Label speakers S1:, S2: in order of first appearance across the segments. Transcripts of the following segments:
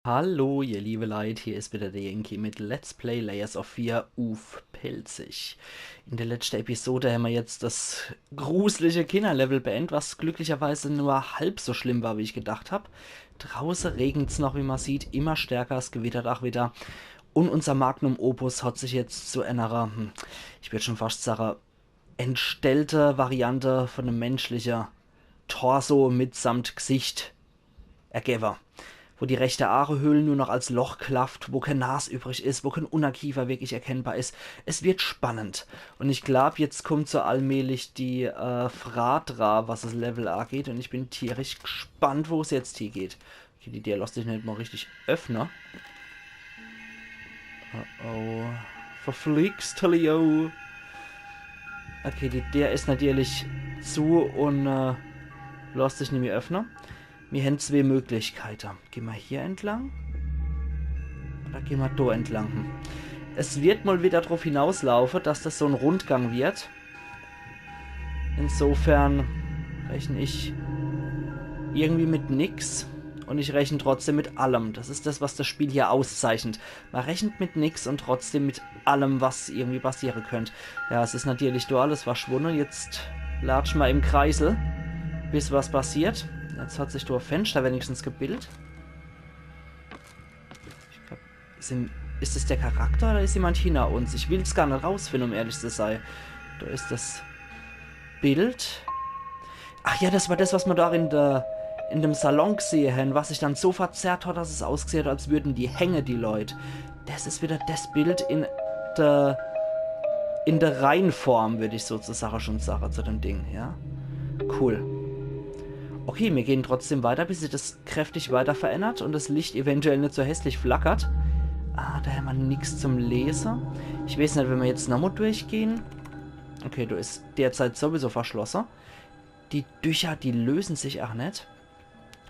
S1: Hallo, ihr liebe Leute, hier ist wieder der Yankee mit Let's Play Layers of Fear Uff Pelzig. In der letzten Episode haben wir jetzt das gruselige Kinderlevel beendet, was glücklicherweise nur halb so schlimm war, wie ich gedacht habe. Draußen regnet es noch, wie man sieht, immer stärker, es gewittert auch wieder. Und unser Magnum Opus hat sich jetzt zu einer, ich würde schon fast sagen, entstellte Variante von einem menschlichen Torso mitsamt Gesicht ergeben, wo die rechte Aorhöhle nur noch als Loch klafft, wo kein Nas übrig ist, wo kein Unterkiefer wirklich erkennbar ist. Es wird spannend. Und ich glaube, jetzt kommt so allmählich die Fratra, was das Level angeht. Und ich bin tierisch gespannt, wo es jetzt hier geht. Okay, die lässt sich nicht mal richtig öffnen. Oh. Verflixt, Leo. Okay, der ist natürlich zu und lässt sich nicht mehr öffnen. Wir haben zwei Möglichkeiten. Gehen wir hier entlang? Oder gehen wir da entlang? Es wird mal wieder darauf hinauslaufen, dass das so ein Rundgang wird. Insofern rechne ich irgendwie mit nix. Und ich rechne trotzdem mit allem. Das ist das, was das Spiel hier auszeichnet. Man rechnet mit nix und trotzdem mit allem, was irgendwie passieren könnte. Ja, es ist natürlich da alles verschwunden. Jetzt latschen wir im Kreisel, bis was passiert. Jetzt hat sich da ein Fenster wenigstens gebildet. Ich glaube, ist es der Charakter oder ist jemand hinter uns? Ich will es gar nicht rausfinden, um ehrlich zu sein. Da ist das Bild. Ach ja, das war das, was wir da in dem Salon gesehen haben, was sich dann so verzerrt hat, dass es ausgesehen hat, als würden die hängen, die Leute. Das ist wieder das Bild in der Reihenform, würde ich sozusagen schon sagen, zu dem Ding, ja. Cool. Okay, wir gehen trotzdem weiter, bis sich das kräftig weiter verändert und das Licht eventuell nicht so hässlich flackert. Ah, da haben wir nichts zum Lesen. Ich weiß nicht, wenn wir jetzt nochmal durchgehen. Okay, du ist derzeit sowieso verschlossen. Die Tücher, die lösen sich auch nicht.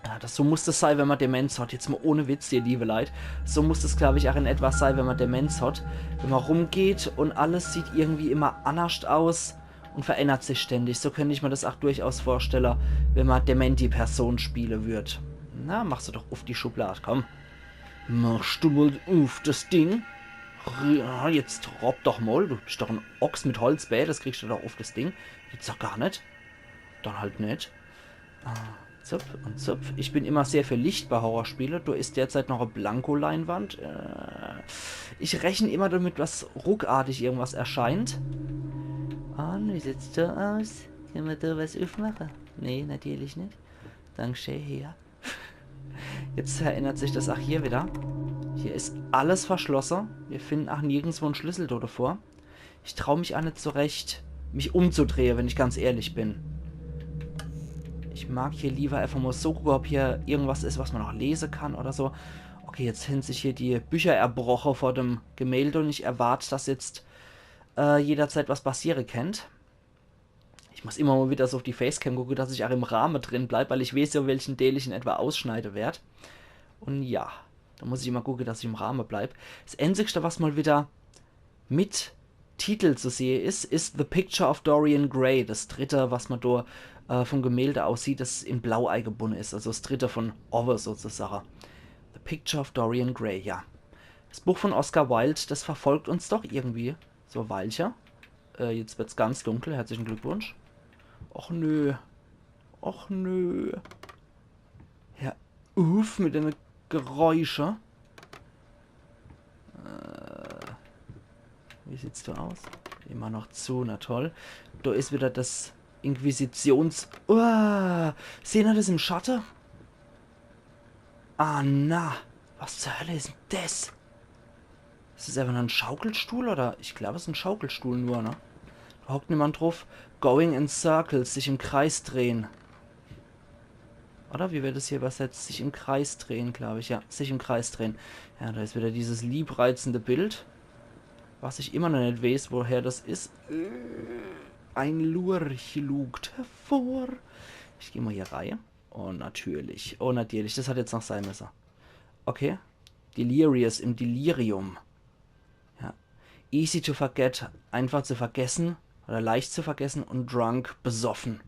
S1: Ja, so muss das sein, wenn man Demenz hat. Jetzt mal ohne Witz, ihr liebe Leid. So muss das, glaube ich, auch in etwas sein, wenn man Demenz hat. Wenn man rumgeht und alles sieht irgendwie immer anders aus und verändert sich ständig. So könnte ich mir das auch durchaus vorstellen, wenn man Dementi-Person spielen würde. Na, machst du doch auf die Schublade, komm. Machst du mal auf das Ding? Ja, jetzt robb doch mal. Du bist doch ein Ochs mit Holzbä, das kriegst du doch auf das Ding. Jetzt doch gar nicht. Dann halt nicht. Zupf und Zupf. Ich bin immer sehr für Licht bei Horrorspielen. Da ist derzeit noch eine Blankoleinwand. Ich rechne immer damit, dass ruckartig irgendwas erscheint. Und wie sieht's da aus? Können wir da was aufmachen? Nee, natürlich nicht. Dankeschön, hier. Jetzt erinnert sich das auch hier wieder. Hier ist alles verschlossen. Wir finden auch nirgendwo einen Schlüssel dort vor. Ich traue mich auch nicht so recht, mich umzudrehen, wenn ich ganz ehrlich bin. Ich mag hier lieber einfach mal so gucken, ob hier irgendwas ist, was man noch lesen kann oder so. Okay, jetzt sind sich hier die Bücher erbrochen vor dem Gemälde und ich erwarte, dass jetzt jederzeit was passieren kennt. Ich muss immer mal wieder so auf die Facecam gucken, dass ich auch im Rahmen drin bleibe, weil ich weiß ja, welchen Teil ich in etwa ausschneide werde. Und ja, da muss ich immer gucken, dass ich im Rahmen bleibe. Das Einzige, was mal wieder mit Titel zu sehen ist The Picture of Dorian Gray. Das dritte, was man da vom Gemälde aussieht, das in Blau eingebunden ist. Also das dritte von Owe sozusagen. The Picture of Dorian Gray, ja. Das Buch von Oscar Wilde, das verfolgt uns doch irgendwie so Weilchen. Jetzt wird's ganz dunkel. Herzlichen Glückwunsch. Och nö. Och nö. Ja, uff, mit den Geräuschen. Wie sieht's da aus? Immer noch zu, na toll. Da ist wieder das Inquisitions... sehen wir das im Schatten? Ah, na. Was zur Hölle ist denn das? Ist das einfach nur ein Schaukelstuhl oder? Ich glaube, es ist ein Schaukelstuhl nur, ne? Da hockt niemand drauf. Going in circles, sich im Kreis drehen. Oder wie wird das hier übersetzt? Sich im Kreis drehen, glaube ich. Ja, sich im Kreis drehen. Ja, da ist wieder dieses liebreizende Bild. Was ich immer noch nicht weiß, woher das ist. Ein Lurch lugt hervor. Ich gehe mal hier rein. Oh, natürlich. Oh, natürlich. Das hat jetzt noch sein müssen. Okay. Delirious im Delirium. Ja. Easy to forget. Einfach zu vergessen. Oder leicht zu vergessen. Und drunk, besoffen.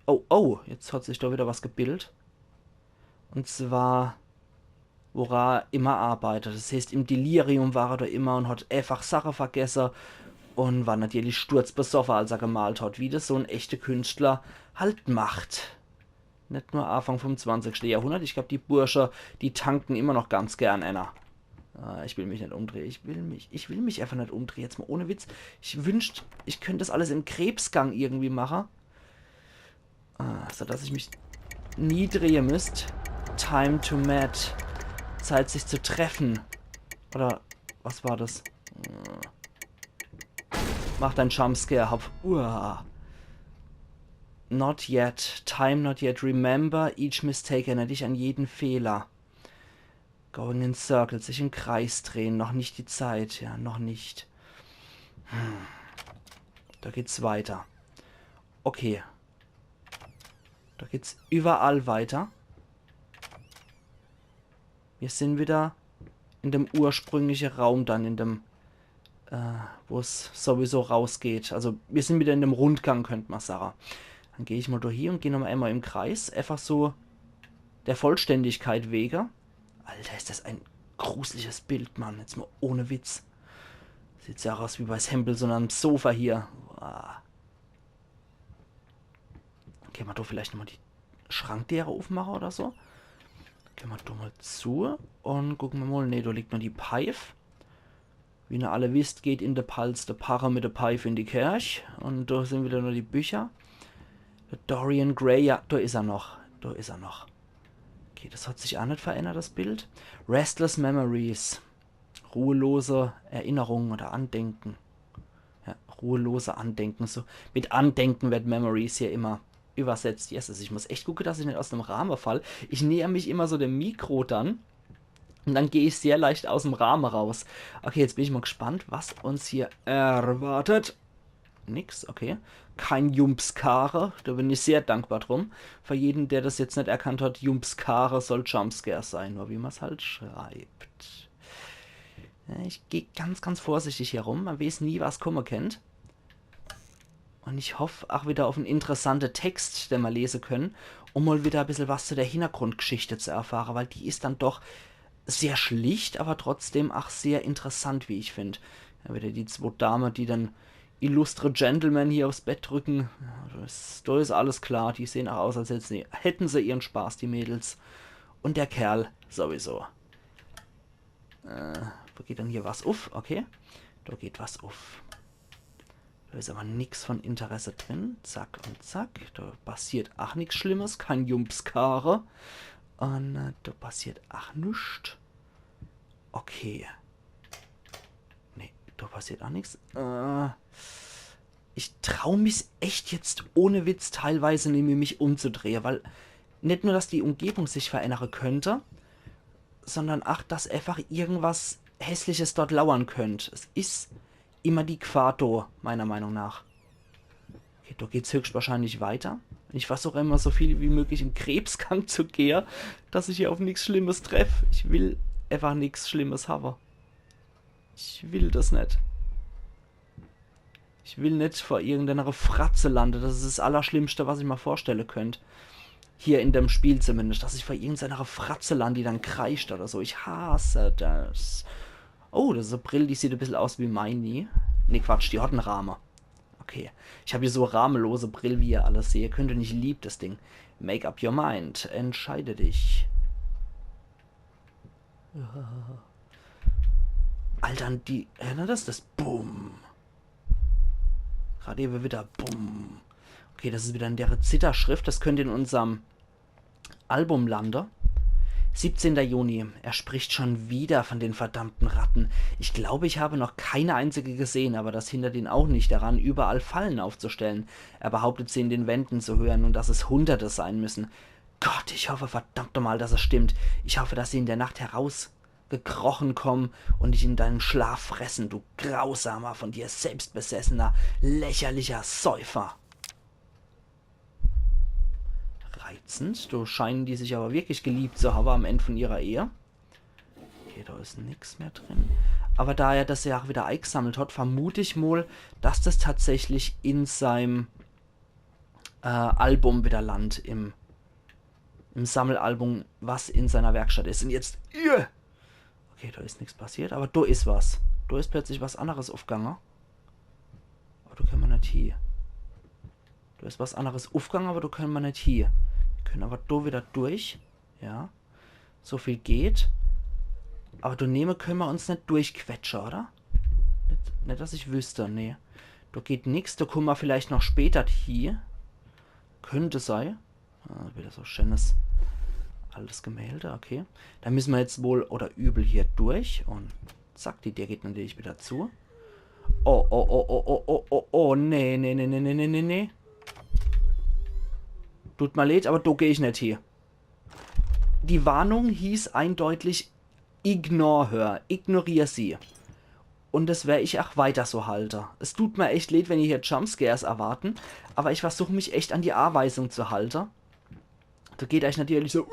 S1: Oh, oh. Jetzt hat sich da wieder was gebildet. Und zwar wo er immer arbeitet. Das heißt, im Delirium war er da immer und hat einfach Sachen vergessen und war natürlich sturzbesoffen, als er gemalt hat, wie das so ein echter Künstler halt macht. Nicht nur Anfang vom 20. Jahrhundert. Ich glaube, die Bursche, die tanken immer noch ganz gern einer. Ich will mich nicht umdrehen. Ich will mich einfach nicht umdrehen. Jetzt mal ohne Witz. Ich wünschte, ich könnte das alles im Krebsgang irgendwie machen. So dass ich mich nie drehen müsste. Time to meet. Zeit, sich zu treffen. Oder, was war das? Mach dein Jumpscare. Not yet. Time not yet. Remember each mistake. Erinnere dich an jeden Fehler. Going in circles. Sich im Kreis drehen. Noch nicht die Zeit. Ja, noch nicht. Da geht's weiter. Okay. Da geht's überall weiter. Wir sind wieder in dem ursprünglichen Raum dann, in dem, wo es sowieso rausgeht. Also wir sind wieder in dem Rundgang, könnte man sagen. Dann gehe ich mal durch hier und gehe nochmal einmal im Kreis. Einfach so der Vollständigkeit wegen. Alter, ist das ein gruseliges Bild, Mann. Jetzt mal ohne Witz. Sieht ja aus wie bei Hempel, so einem Sofa hier. Gehen wir doch vielleicht nochmal die Schranktiere aufmachen oder so. Gehen wir doch mal zu und gucken wir mal. Ne, da liegt noch die Pfeife. Wie ihr alle wisst, geht in der Pals der Pfarrer mit der Pfeife in die Kirche. Und da sind wieder nur die Bücher. Der Dorian Gray, ja, da ist er noch. Da ist er noch. Okay, das hat sich auch nicht verändert, das Bild. Restless Memories. Ruhelose Erinnerungen oder Andenken. Ja, ruhelose Andenken. So, mit Andenken wird Memories hier immer übersetzt. Yes, also ich muss echt gucken, dass ich nicht aus dem Rahmen falle. Ich näher mich immer so dem Mikro dann. Und dann gehe ich sehr leicht aus dem Rahmen raus. Okay, jetzt bin ich mal gespannt, was uns hier erwartet. Nix, okay. Kein Jumpscare. Da bin ich sehr dankbar drum. Für jeden, der das jetzt nicht erkannt hat, Jumpscare soll Jumpscare sein. Nur wie man es halt schreibt. Ja, ich gehe ganz, ganz vorsichtig hier rum. Man weiß nie, was kommen kennt. Und ich hoffe auch wieder auf einen interessanten Text, den wir lesen können, um mal wieder ein bisschen was zu der Hintergrundgeschichte zu erfahren, weil die ist dann doch sehr schlicht, aber trotzdem auch sehr interessant, wie ich finde. Ja, wieder die zwei Damen, die dann illustre Gentlemen hier aufs Bett drücken. Ja, da ist alles klar, die sehen auch aus, als hätten sie ihren Spaß, die Mädels. Und der Kerl sowieso. Wo geht dann hier was auf? Okay, da geht was auf. Da ist aber nichts von Interesse drin. Zack und zack. Da passiert auch nichts Schlimmes. Kein Jumpscare. Und da passiert auch nichts. Okay. Nee, da passiert auch nichts. Ich traue mich echt jetzt ohne Witz teilweise neben mich umzudrehen, weil nicht nur, dass die Umgebung sich verändern könnte, sondern auch, dass einfach irgendwas Hässliches dort lauern könnte. Es ist immer die Quato, meiner Meinung nach. Okay, da geht es höchstwahrscheinlich weiter. Ich versuche immer so viel wie möglich im Krebsgang zu gehen, dass ich hier auf nichts Schlimmes treffe. Ich will einfach nichts Schlimmes haben. Ich will das nicht. Ich will nicht vor irgendeiner Fratze landen. Das ist das Allerschlimmste, was ich mir vorstellen könnte. Hier in dem Spiel zumindest. Dass ich vor irgendeiner Fratze lande, die dann kreischt oder so. Ich hasse das. Oh, das ist eine Brille, die sieht ein bisschen aus wie meine. Ne, Quatsch, die hat einen Rahmen. Okay. Ich habe hier so rahmenlose Brille, wie ihr alles seht. Könnt ihr nicht lieb, das Ding. Make up your mind. Entscheide dich. Alter, die... Erinnert das? Boom. Gerade eben wieder Boom. Okay, das ist wieder in der Zitterschrift. Das könnte in unserem Album landen. 17. Juni. Er spricht schon wieder von den verdammten Ratten. Ich glaube, ich habe noch keine einzige gesehen, aber das hindert ihn auch nicht daran, überall Fallen aufzustellen. Er behauptet, sie in den Wänden zu hören und dass es Hunderte sein müssen. Gott, ich hoffe verdammt nochmal, dass es stimmt. Ich hoffe, dass sie in der Nacht herausgekrochen kommen und dich in deinen Schlaf fressen, du grausamer, von dir selbst besessener, lächerlicher Säufer. Reizend. Da scheinen die sich aber wirklich geliebt zu haben am Ende von ihrer Ehe. Okay, da ist nichts mehr drin. Aber da er das ja auch wieder eingesammelt hat, vermute ich mal, dass das tatsächlich in seinem Album wieder landet. In im Sammelalbum, was in seiner Werkstatt ist. Und jetzt... Okay, da ist nichts passiert, aber da ist was. Da ist plötzlich was anderes aufgegangen. Aber da können wir nicht hier. Da ist was anderes aufgegangen, aber da können wir nicht hier. Wir können aber da wieder durch. Ja. So viel geht. Aber da nehmen können wir uns nicht durchquetschen, oder? Nicht, dass ich wüsste, nee. Da geht nichts, da kommen wir vielleicht noch später hier. Könnte sein. Ah, wieder so schönes altes Gemälde, okay. Da müssen wir jetzt wohl oder übel hier durch. Und zack, die Tür geht natürlich wieder zu. Oh, oh, oh, oh, oh, oh, oh, oh, nee, nee, nee, nee, nee, nee, nee. Tut mir leid, aber da gehe ich nicht hier. Die Warnung hieß eindeutig, ignore her, ignoriere sie. Und das werde ich auch weiter so halten. Es tut mir echt leid, wenn ihr hier Jumpscares erwarten, aber ich versuche mich echt an die Anweisung zu halten. Da geht euch natürlich so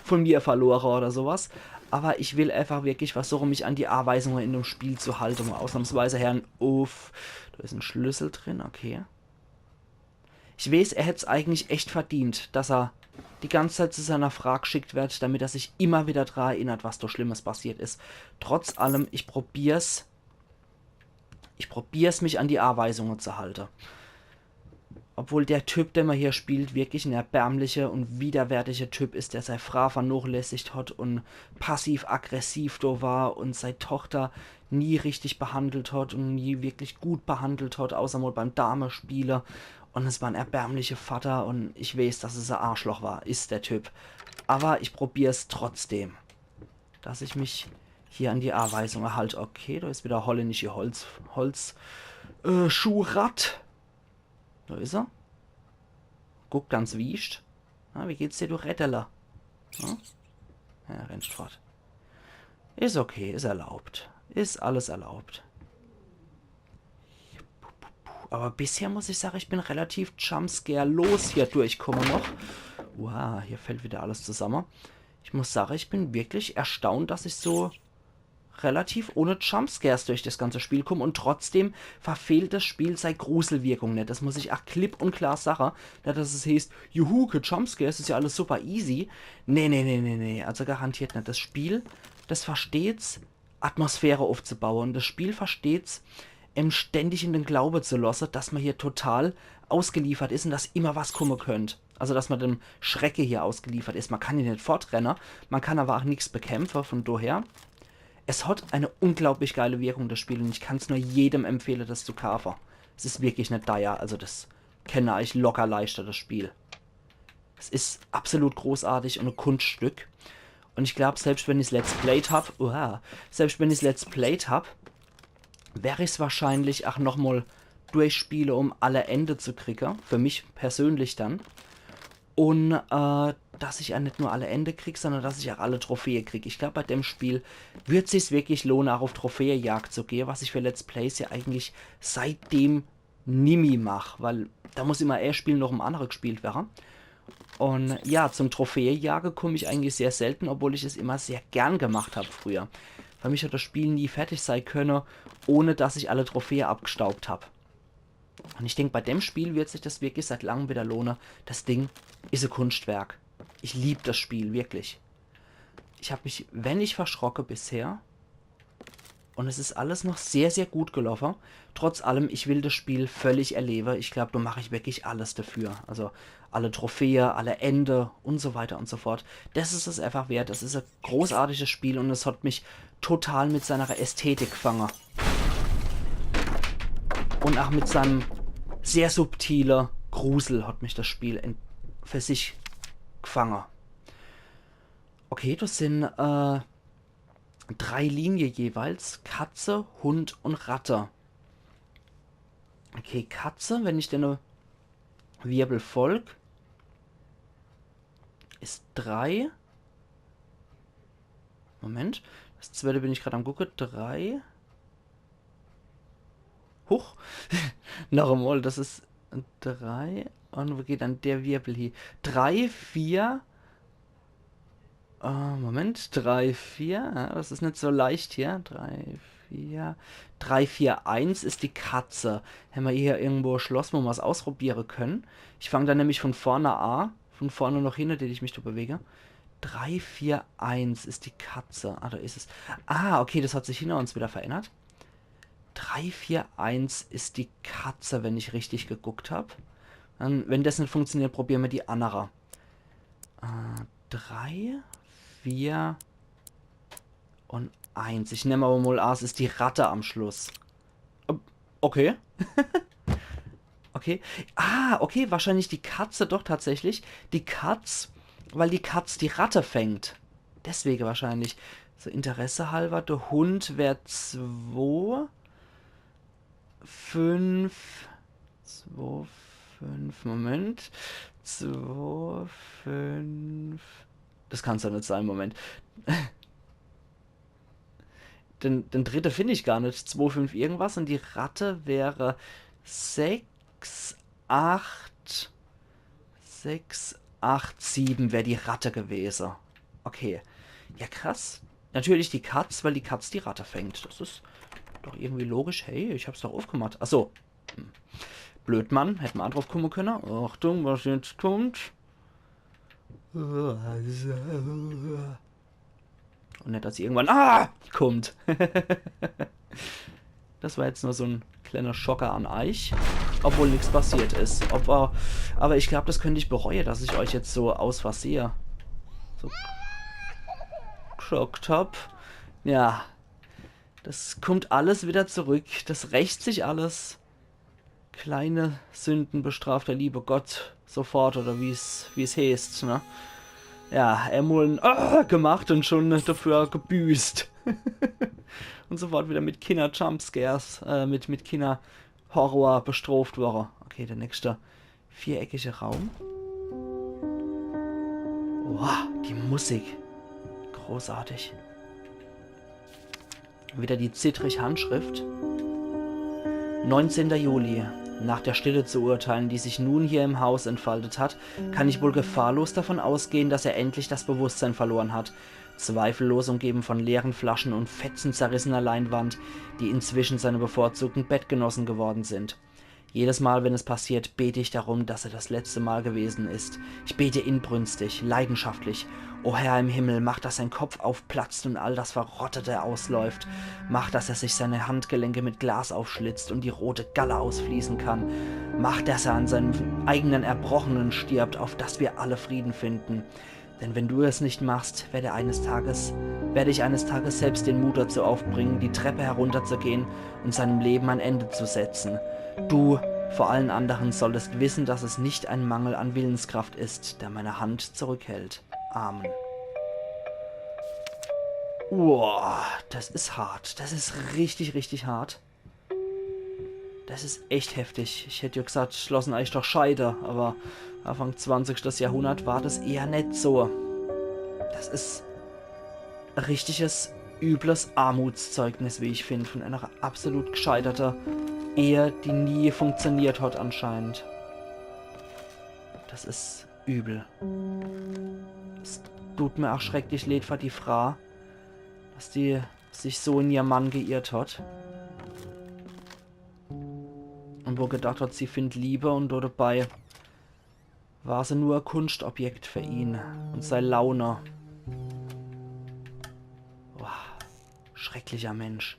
S1: von mir verloren oder sowas. Aber ich will einfach wirklich versuchen, mich an die Anweisungen in dem Spiel zu halten. Mal ausnahmsweise Herrn Uff. Da ist ein Schlüssel drin, okay. Ich weiß, er hätte es eigentlich echt verdient, dass er die ganze Zeit zu seiner Frau geschickt wird, damit er sich immer wieder daran erinnert, was da Schlimmes passiert ist. Trotz allem, ich probier's, mich an die Anweisungen zu halten. Obwohl der Typ, der man hier spielt, wirklich ein erbärmlicher und widerwärtiger Typ ist, der seine Frau vernachlässigt hat und passiv-aggressiv da war und seine Tochter nie richtig behandelt hat und nie wirklich gut behandelt hat, außer mal beim Damespielen. Und es war ein erbärmlicher Vater und ich weiß, dass es ein Arschloch war, ist der Typ. Aber ich probiere es trotzdem, dass ich mich hier an die Anweisung halte. Okay, da ist wieder holländische Schuhrad. Da ist er. Guckt ganz wiescht. Na, wie geht's dir, du Retteler? Ja? Ja, rennst fort. Ist okay, ist erlaubt. Ist alles erlaubt. Aber bisher muss ich sagen, ich bin relativ Jumpscare-los hier durchkomme noch. Wow, hier fällt wieder alles zusammen. Ich muss sagen, ich bin wirklich erstaunt, dass ich so relativ ohne Jumpscares durch das ganze Spiel komme und trotzdem verfehlt das Spiel seine Gruselwirkung nicht. Das muss ich auch klipp und klar sagen. Nicht, dass es heißt, juhu, ke Jumpscares, ist ja alles super easy. Nee, nee, nee, nee, nee, also garantiert nicht. Das Spiel, das versteht's, Atmosphäre aufzubauen. Und das Spiel versteht's, ständig in den Glaube zu lassen, dass man hier total ausgeliefert ist und dass immer was kommen könnte. Also, dass man dem Schrecke hier ausgeliefert ist. Man kann hier nicht fortrennen, man kann aber auch nichts bekämpfen, von daher. Es hat eine unglaublich geile Wirkung, das Spiel, und ich kann es nur jedem empfehlen, das zu kaufen. Es ist wirklich nicht teuer, also das kenne ich locker leichter, das Spiel. Es ist absolut großartig und ein Kunststück. Und ich glaube, selbst wenn ich es Let's Played habe, wäre ich es wahrscheinlich auch nochmal durchspiele, um alle Ende zu kriegen. Für mich persönlich dann. Und dass ich ja nicht nur alle Ende kriege, sondern dass ich auch alle Trophäen kriege. Ich glaube, bei dem Spiel wird es sich wirklich lohnen, auch auf Trophäenjagd zu gehen, was ich für Let's Plays ja eigentlich seitdem nimmer mache, weil da muss immer spielen, noch um andere gespielt werden. Und ja, zum Trophäenjagen komme ich eigentlich sehr selten, obwohl ich es immer sehr gern gemacht habe früher. Für mich hat das Spiel nie fertig sein können, ohne dass ich alle Trophäen abgestaubt habe. Und ich denke, bei dem Spiel wird sich das wirklich seit langem wieder lohnen. Das Ding ist ein Kunstwerk. Ich liebe das Spiel, wirklich. Ich habe mich, wenn nicht verschrocken bisher. Und es ist alles noch sehr, sehr gut gelaufen. Trotz allem, ich will das Spiel völlig erleben. Ich glaube, da mache ich wirklich alles dafür. Also alle Trophäen, alle Ende und so weiter und so fort. Das ist es einfach wert. Das ist ein großartiges Spiel und es hat mich total mit seiner Ästhetik gefangen. Und auch mit seinem sehr subtilen Grusel hat mich das Spiel für sich gefangen. Okay, das sind 3 Linien jeweils. Katze, Hund und Ratte. Okay, Katze, wenn ich den Wirbel folge, ist 3. Moment, das zweite bin ich gerade am gucken. 3. Huch. Noch einmal, das ist 3. Und wo geht dann der Wirbel hier? 3, 4. Moment, 3, 4. Ja, das ist nicht so leicht hier. 3, 4. 3, 4, 1 ist die Katze. Haben wir hier irgendwo ein Schloss, wo wir es ausprobieren können. Ich fange dann nämlich von vorne an. Von vorne noch hinter, den ich mich da bewege. 3, 4, 1 ist die Katze. Ah, da ist es. Ah, okay, das hat sich hinter uns wieder verändert. 3, 4, 1 ist die Katze, wenn ich richtig geguckt habe. Wenn das nicht funktioniert, probieren wir die andere. 3, 4 und 1. Ich nehme aber mal an, es ist die Ratte am Schluss. Okay. Okay. Ah, okay, wahrscheinlich die Katze doch tatsächlich. Die Katz, weil die Katz die Ratte fängt. Deswegen wahrscheinlich. So, Interesse halber, der Hund wäre 2, 5, 2, 5, Moment. 2, 5. Das kann es doch nicht sein, Moment. Den dritte finde ich gar nicht. 2, 5 irgendwas. Und die Ratte wäre 6, 8, 6, 8, 7 wäre die Ratte gewesen. Okay. Ja, krass. Natürlich die Katz, weil die Katz die Ratte fängt. Das ist doch irgendwie logisch. Hey, ich hab's doch aufgemacht. Achso. Blöd, Mann. Hätten wir drauf kommen können. Achtung, was jetzt kommt. Und nicht, dass sie irgendwann kommt. Das war jetzt nur so ein kleiner Schocker an Eich. Obwohl nichts passiert ist. Aber ich glaube, das könnte ich bereuen, dass ich euch jetzt so aus Versehen so geschockt habe. Ja. Das kommt alles wieder zurück. Das rächt sich alles. Kleine Sünden bestraft der liebe Gott sofort, oder wie es heißt, ne? Ja, Emuln gemacht und schon dafür gebüßt. Und sofort wieder mit Kinder-Jumpscares, mit Kinder-Horror bestraft worden. Okay, der nächste viereckige Raum. Wow, die Musik. Großartig. Wieder die zittrig Handschrift. 19. Juli. Nach der Stille zu urteilen, die sich nun hier im Haus entfaltet hat, kann ich wohl gefahrlos davon ausgehen, dass er endlich das Bewusstsein verloren hat. Zweifellos umgeben von leeren Flaschen und Fetzen zerrissener Leinwand, die inzwischen seine bevorzugten Bettgenossen geworden sind. Jedes Mal, wenn es passiert, bete ich darum, dass er das letzte Mal gewesen ist. Ich bete inbrünstig, leidenschaftlich. O Herr im Himmel, mach, dass sein Kopf aufplatzt und all das Verrottete ausläuft. Mach, dass er sich seine Handgelenke mit Glas aufschlitzt und die rote Galle ausfließen kann. Mach, dass er an seinem eigenen Erbrochenen stirbt, auf dass wir alle Frieden finden. Denn wenn du es nicht machst, werde ich eines Tages selbst den Mut dazu aufbringen, die Treppe herunterzugehen und seinem Leben ein Ende zu setzen. Du, vor allen anderen, solltest wissen, dass es nicht ein Mangel an Willenskraft ist, der meine Hand zurückhält. Amen. Wow, das ist hart. Das ist richtig, richtig hart. Das ist echt heftig. Ich hätte ja gesagt, schlossen eigentlich doch Scheide, aber Anfang 20. Jahrhundert war das eher nicht so. Das ist ein richtiges, übles Armutszeugnis, wie ich finde, von einer absolut gescheiterten Ehe, die nie funktioniert hat anscheinend. Das ist übel. Es tut mir auch schrecklich leid für die Frau, dass die sich so in ihr Mann geirrt hat. Und wo gedacht hat, sie findet Liebe und dabei war sie nur ein Kunstobjekt für ihn und seine Laune. Boah, schrecklicher Mensch.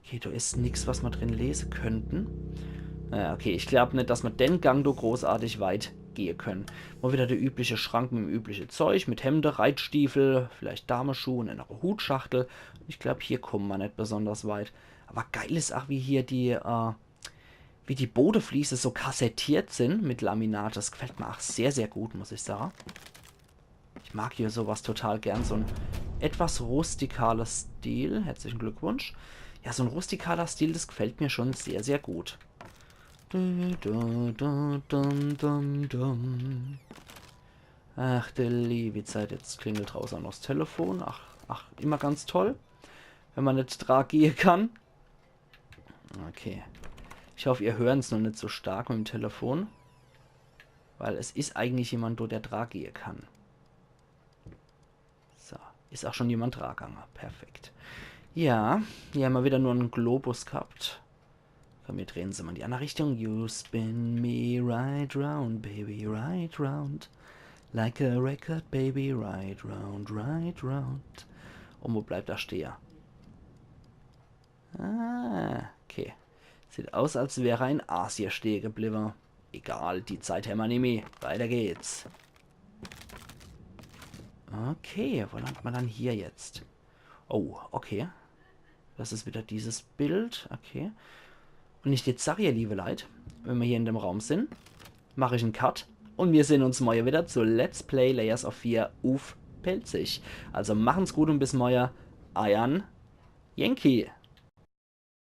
S1: Okay, da ist nichts, was wir drin lesen könnten. Okay, ich glaube nicht, dass wir den Gang da großartig weit gehen können. Mal wieder der übliche Schrank mit dem üblichen Zeug, mit Hemde, Reitstiefel, vielleicht Damenschuhe und eine Hutschachtel. Ich glaube, hier kommen wir nicht besonders weit. Aber geil ist auch, wie hier wie die Bodefliese so kassettiert sind mit Laminat. Das gefällt mir auch sehr, sehr gut, muss ich sagen. Ich mag hier sowas total gern. So ein etwas rustikaler Stil. Herzlichen Glückwunsch. Ja, so ein rustikaler Stil, das gefällt mir schon sehr, sehr gut. Ach, der liebe Zeit. Jetzt klingelt draußen noch das Telefon. Ach, immer ganz toll. Wenn man nicht gehen kann. Okay. Ich hoffe, ihr hört es noch nicht so stark mit dem Telefon. Weil es ist eigentlich jemand, der gehen kann. So, ist auch schon jemand gegangen. Perfekt. Ja, hier haben wir wieder nur einen Globus gehabt. Komm, wir drehen sie mal in die andere Richtung. You spin me right round, baby, right round. Like a record, baby, right round, right round. Und wo bleibt der Steher? Ah, okay. Sieht aus, als wäre ein Asia stehen geblieben. Egal, die Zeit haben wir nicht mehr. Weiter geht's. Okay, wo landet man dann hier jetzt? Oh, okay. Das ist wieder dieses Bild. Okay. Und ich jetzt sage, ihr liebe Leute, wenn wir hier in dem Raum sind, mache ich einen Cut. Und wir sehen uns morgen wieder zu Let's Play Layers of Fear auf Pelzig. Also machen's gut und bis morgen. Ayan Yankee.